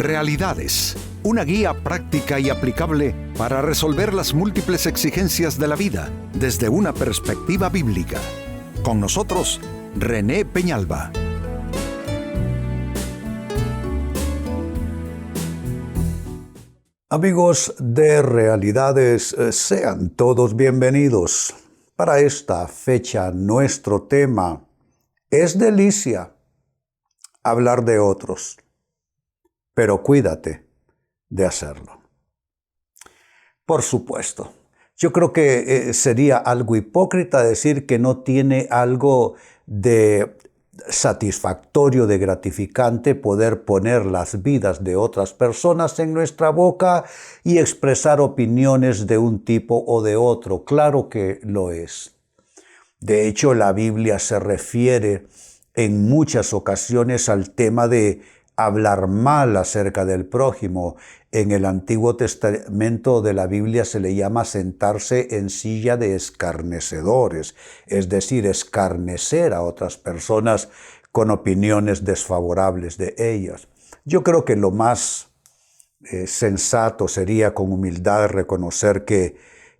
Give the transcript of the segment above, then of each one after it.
Realidades, una guía práctica y aplicable para resolver las múltiples exigencias de la vida desde una perspectiva bíblica. Con nosotros, René Peñalba. Amigos de Realidades, sean todos bienvenidos. Para esta fecha, nuestro tema es delicia hablar de otros, pero cuídate de hacerlo. Por supuesto, yo creo que sería algo hipócrita decir que no tiene algo de satisfactorio, de gratificante poder poner las vidas de otras personas en nuestra boca y expresar opiniones de un tipo o de otro. Claro que lo es. De hecho, la Biblia se refiere en muchas ocasiones al tema de hablar mal acerca del prójimo. En el Antiguo Testamento de la Biblia se le llama sentarse en silla de escarnecedores, es decir, escarnecer a otras personas con opiniones desfavorables de ellas. Yo creo que lo más sensato sería con humildad reconocer que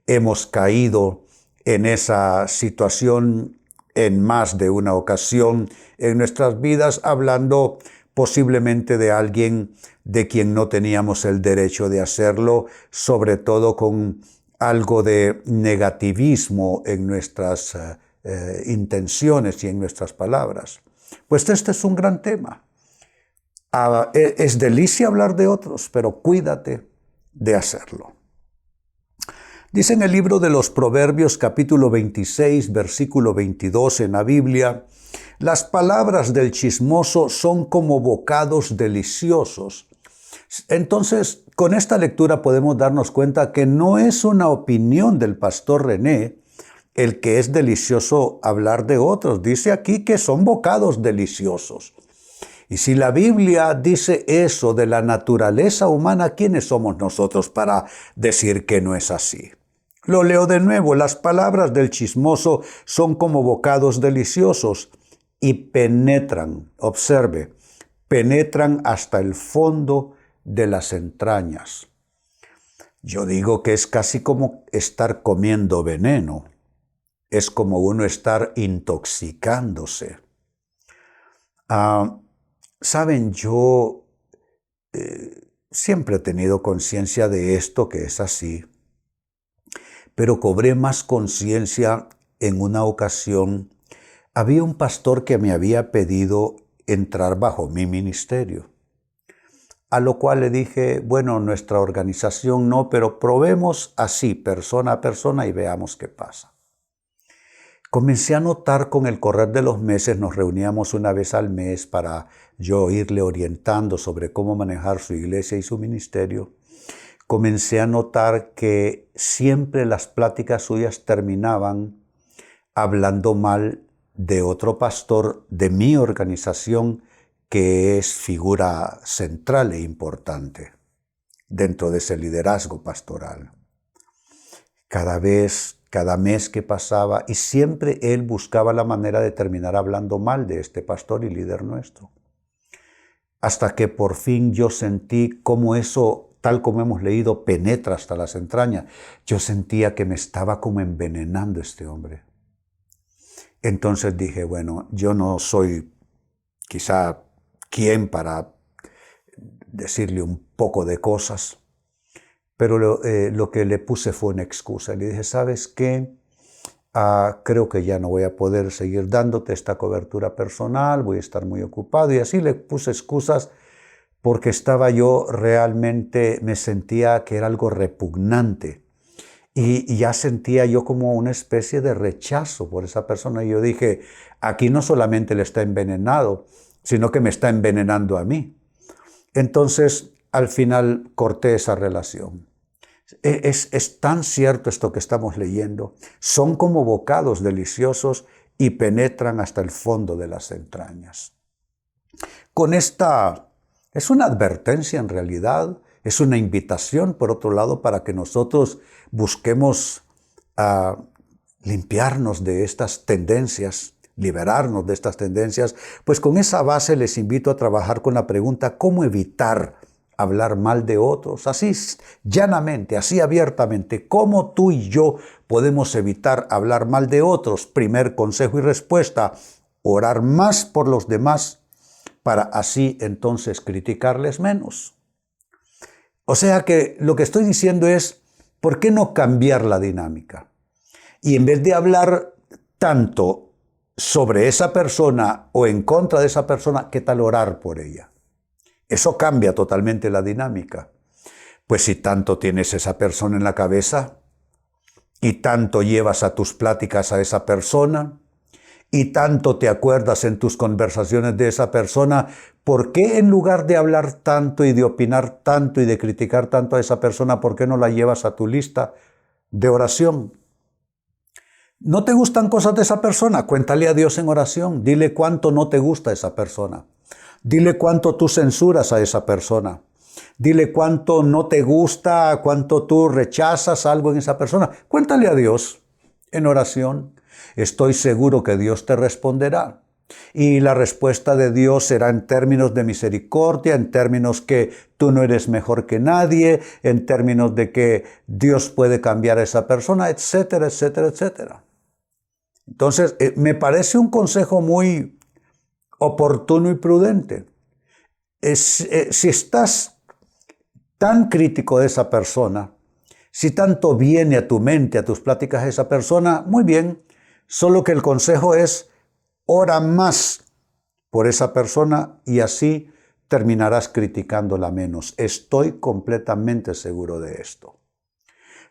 hemos caído en esa situación en más de una ocasión en nuestras vidas, hablando posiblemente de alguien de quien no teníamos el derecho de hacerlo, sobre todo con algo de negativismo en nuestras intenciones y en nuestras palabras. Pues este es un gran tema. Es delicia hablar de otros, pero cuídate de hacerlo. Dice en el libro de los Proverbios, capítulo 26, versículo 22 en la Biblia: las palabras del chismoso son como bocados deliciosos. Entonces, con esta lectura podemos darnos cuenta que no es una opinión del pastor René el que es delicioso hablar de otros. Dice aquí que son bocados deliciosos. Y si la Biblia dice eso de la naturaleza humana, ¿quiénes somos nosotros para decir que no es así? Lo leo de nuevo: las palabras del chismoso son como bocados deliciosos y penetran, observe, penetran hasta el fondo de las entrañas. Yo digo que es casi como estar comiendo veneno, es como uno estar intoxicándose. Saben, yo siempre he tenido conciencia de esto, que es así. Pero cobré más conciencia en una ocasión. Había un pastor que me había pedido entrar bajo mi ministerio, a lo cual le dije, bueno, nuestra organización no, pero probemos así, persona a persona, y veamos qué pasa. Comencé a notar con el correr de los meses, nos reuníamos una vez al mes para yo irle orientando sobre cómo manejar su iglesia y su ministerio. Comencé a notar que siempre las pláticas suyas terminaban hablando mal de otro pastor de mi organización, que es figura central e importante dentro de ese liderazgo pastoral. Cada mes que pasaba, y siempre él buscaba la manera de terminar hablando mal de este pastor y líder nuestro. Hasta que por fin yo sentí cómo eso, tal como hemos leído, penetra hasta las entrañas. Yo sentía que me estaba como envenenando este hombre. Entonces dije, bueno, yo no soy quizá quien para decirle un poco de cosas, pero lo que le puse fue una excusa. Le dije, ¿sabes qué? Creo que ya no voy a poder seguir dándote esta cobertura personal, voy a estar muy ocupado. Y así le puse excusas, porque estaba yo realmente, me sentía que era algo repugnante. Y ya sentía yo como una especie de rechazo por esa persona. Y yo dije, aquí no solamente le está envenenado, sino que me está envenenando a mí. Entonces, al final, corté esa relación. Es tan cierto esto que estamos leyendo. Son como bocados deliciosos y penetran hasta el fondo de las entrañas. Con esta, es una advertencia en realidad, es una invitación, por otro lado, para que nosotros busquemos limpiarnos de estas tendencias, liberarnos de estas tendencias. Pues con esa base les invito a trabajar con la pregunta: ¿cómo evitar hablar mal de otros, así llanamente, así abiertamente. ¿Cómo tú y yo podemos evitar hablar mal de otros? Primer consejo y respuesta: orar más por los demás para así entonces criticarles menos. O sea que lo que estoy diciendo es, ¿por qué no cambiar la dinámica? Y en vez de hablar tanto sobre esa persona o en contra de esa persona, ¿qué tal orar por ella? Eso cambia totalmente la dinámica. Pues si tanto tienes esa persona en la cabeza y tanto llevas a tus pláticas a esa persona y tanto te acuerdas en tus conversaciones de esa persona, ¿por qué en lugar de hablar tanto y de opinar tanto y de criticar tanto a esa persona, por qué no la llevas a tu lista de oración? ¿No te gustan cosas de esa persona? Cuéntale a Dios en oración. Dile cuánto no te gusta esa persona. Dile cuánto tú censuras a esa persona. Dile cuánto no te gusta, cuánto tú rechazas algo en esa persona. Cuéntale a Dios en oración. Estoy seguro que Dios te responderá. Y la respuesta de Dios será en términos de misericordia, en términos que tú no eres mejor que nadie, en términos de que Dios puede cambiar a esa persona, etcétera, etcétera, etcétera. Entonces, me parece un consejo muy oportuno y prudente. Si estás tan crítico de esa persona, si tanto viene a tu mente, a tus pláticas de esa persona, muy bien, solo que el consejo es, ora más por esa persona y así terminarás criticándola menos. Estoy completamente seguro de esto.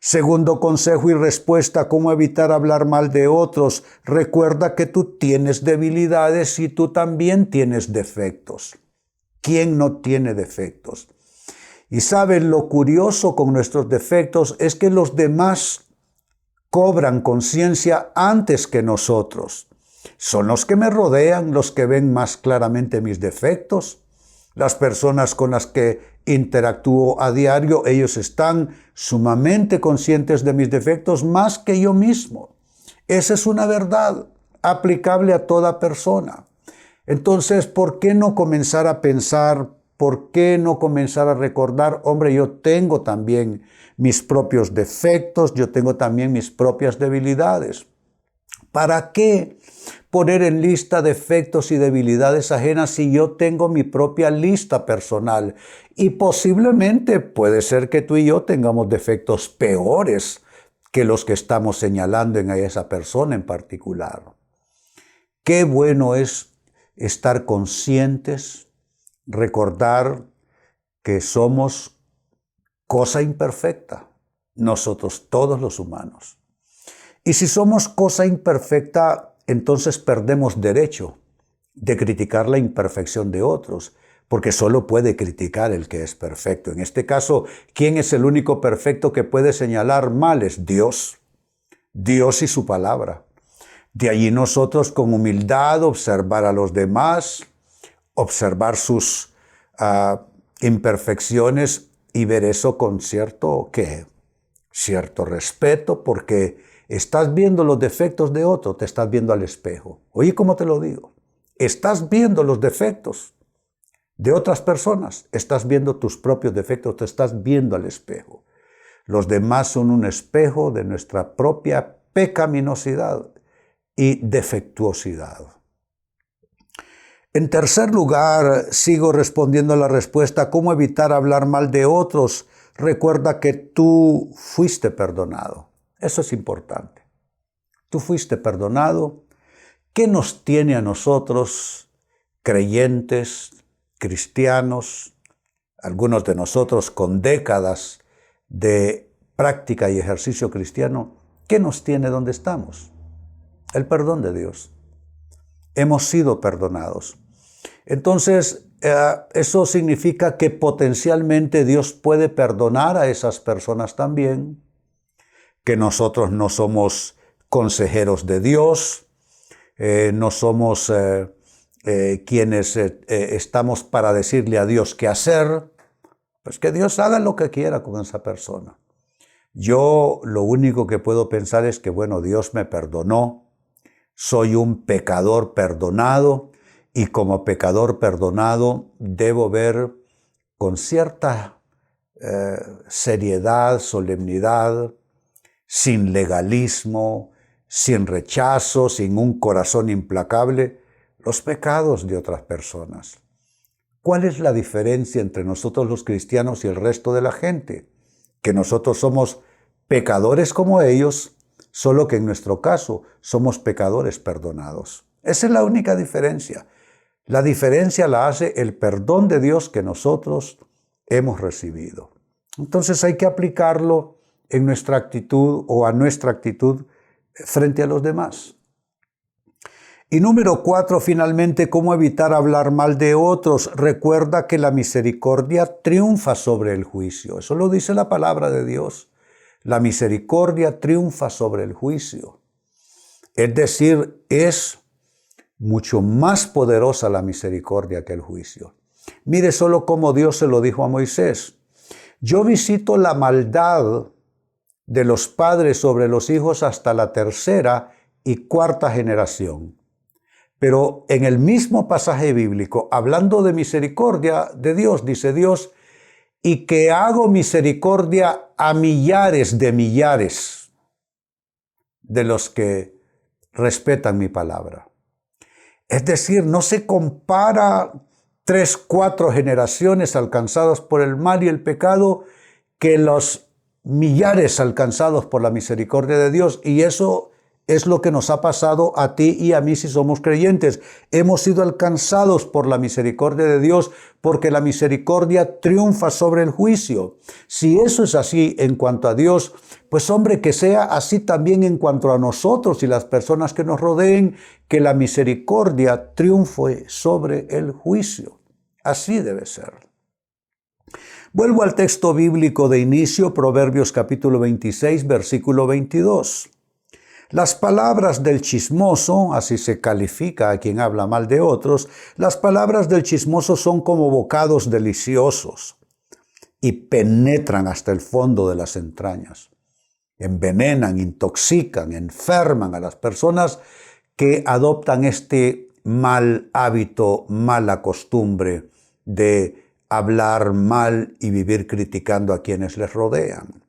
Segundo consejo y respuesta: ¿cómo evitar hablar mal de otros? Recuerda que tú tienes debilidades y tú también tienes defectos. ¿Quién no tiene defectos? Y saben, lo curioso con nuestros defectos es que los demás cobran conciencia antes que nosotros. Son los que me rodean los que ven más claramente mis defectos. Las personas con las que interactúo a diario, ellos están sumamente conscientes de mis defectos más que yo mismo. Esa es una verdad aplicable a toda persona. Entonces, ¿por qué no comenzar a pensar? ¿Por qué no comenzar a recordar? Hombre, yo tengo también mis propios defectos, yo tengo también mis propias debilidades. ¿Para qué poner en lista defectos y debilidades ajenas si yo tengo mi propia lista personal? Y posiblemente puede ser que tú y yo tengamos defectos peores que los que estamos señalando en esa persona en particular. Qué bueno es estar conscientes, recordar que somos cosa imperfecta, nosotros todos los humanos. Y si somos cosa imperfecta, entonces perdemos derecho de criticar la imperfección de otros, porque solo puede criticar el que es perfecto. En este caso, ¿quién es el único perfecto que puede señalar males? Dios. Dios y su palabra. De allí nosotros con humildad observar a los demás, observar sus imperfecciones y ver eso con cierto respeto, porque estás viendo los defectos de otro, te estás viendo al espejo. Oye, ¿cómo te lo digo? Estás viendo los defectos de otras personas, estás viendo tus propios defectos, te estás viendo al espejo. Los demás son un espejo de nuestra propia pecaminosidad y defectuosidad. En tercer lugar, sigo respondiendo a la respuesta: ¿cómo evitar hablar mal de otros? Recuerda que tú fuiste perdonado. Eso es importante. Tú fuiste perdonado. ¿Qué nos tiene a nosotros, creyentes, cristianos, algunos de nosotros con décadas de práctica y ejercicio cristiano, qué nos tiene donde estamos? El perdón de Dios. Hemos sido perdonados. Entonces, eso significa que potencialmente Dios puede perdonar a esas personas también, que nosotros no somos consejeros de Dios, no somos quienes estamos para decirle a Dios qué hacer. Pues que Dios haga lo que quiera con esa persona. Yo lo único que puedo pensar es que, bueno, Dios me perdonó, soy un pecador perdonado y como pecador perdonado debo ver con cierta seriedad, solemnidad, sin legalismo, sin rechazo, sin un corazón implacable, los pecados de otras personas. ¿Cuál es la diferencia entre nosotros los cristianos y el resto de la gente? Que nosotros somos pecadores como ellos, solo que en nuestro caso somos pecadores perdonados. Esa es la única diferencia. La diferencia la hace el perdón de Dios que nosotros hemos recibido. Entonces hay que aplicarlo en nuestra actitud o a nuestra actitud frente a los demás. Y número 4, finalmente, ¿cómo evitar hablar mal de otros? Recuerda que la misericordia triunfa sobre el juicio. Eso lo dice la palabra de Dios. La misericordia triunfa sobre el juicio. Es decir, es mucho más poderosa la misericordia que el juicio. Mire solo cómo Dios se lo dijo a Moisés. Yo visito la maldad de los padres sobre los hijos hasta la 3ª y 4ª generación. Pero en el mismo pasaje bíblico, hablando de misericordia de Dios, dice Dios, y que hago misericordia a millares de los que respetan mi palabra. Es decir, no se compara 3, 4 generaciones alcanzadas por el mal y el pecado que los millares alcanzados por la misericordia de Dios. Y eso es lo que nos ha pasado a ti y a mí si somos creyentes. Hemos sido alcanzados por la misericordia de Dios porque la misericordia triunfa sobre el juicio. Si eso es así en cuanto a Dios, pues hombre, que sea así también en cuanto a nosotros y las personas que nos rodeen, que la misericordia triunfe sobre el juicio. Así debe ser. Vuelvo al texto bíblico de inicio, Proverbios capítulo 26, versículo 22. Las palabras del chismoso, así se califica a quien habla mal de otros, las palabras del chismoso son como bocados deliciosos y penetran hasta el fondo de las entrañas. Envenenan, intoxican, enferman a las personas que adoptan este mal hábito, mala costumbre de hablar mal y vivir criticando a quienes les rodean.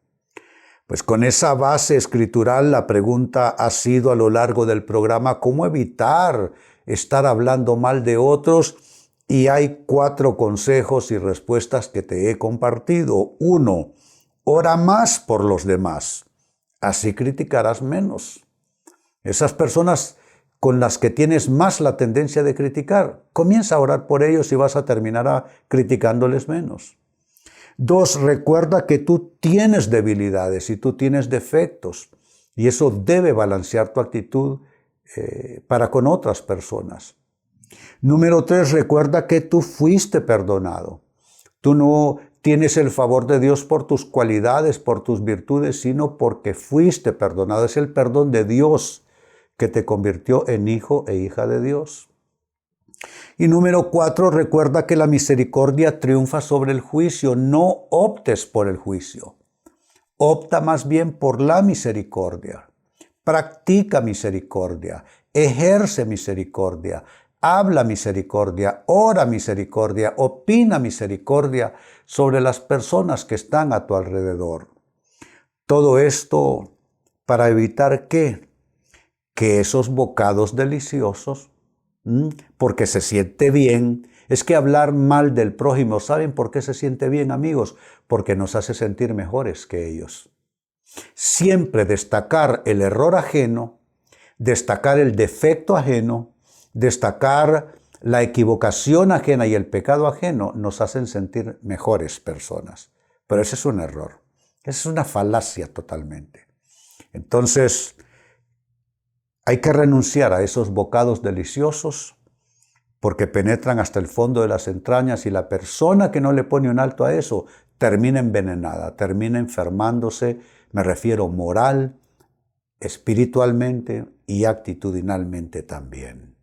Pues con esa base escritural, la pregunta ha sido a lo largo del programa, ¿cómo evitar estar hablando mal de otros? Y hay 4 consejos y respuestas que te he compartido. 1, ora más por los demás, así criticarás menos. Esas personas con las que tienes más la tendencia de criticar, comienza a orar por ellos y vas a terminar criticándoles menos. 2, recuerda que tú tienes debilidades y tú tienes defectos y eso debe balancear tu actitud para con otras personas. Número 3, recuerda que tú fuiste perdonado. Tú no tienes el favor de Dios por tus cualidades, por tus virtudes, sino porque fuiste perdonado. Es el perdón de Dios que te convirtió en hijo e hija de Dios. Y número 4, recuerda que la misericordia triunfa sobre el juicio. No optes por el juicio. Opta más bien por la misericordia. Practica misericordia. Ejerce misericordia. Habla misericordia. Ora misericordia. Opina misericordia sobre las personas que están a tu alrededor. Todo esto para evitar que esos bocados deliciosos, porque se siente bien. Es que hablar mal del prójimo, ¿saben por qué se siente bien, amigos? Porque nos hace sentir mejores que ellos. Siempre destacar el error ajeno, destacar el defecto ajeno, destacar la equivocación ajena y el pecado ajeno nos hacen sentir mejores personas. Pero ese es un error. Esa es una falacia totalmente. Entonces, hay que renunciar a esos bocados deliciosos porque penetran hasta el fondo de las entrañas y la persona que no le pone un alto a eso termina envenenada, termina enfermándose, me refiero moral, espiritualmente y actitudinalmente también.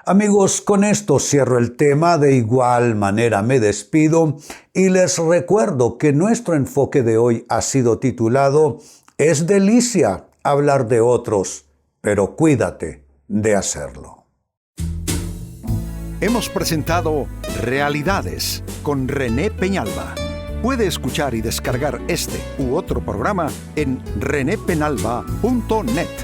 Amigos, con esto cierro el tema, de igual manera me despido y les recuerdo que nuestro enfoque de hoy ha sido titulado «Es delicia hablar de otros, pero cuídate de hacerlo». Hemos presentado Realidades con René Peñalba. Puede escuchar y descargar este u otro programa en renépenalba.net.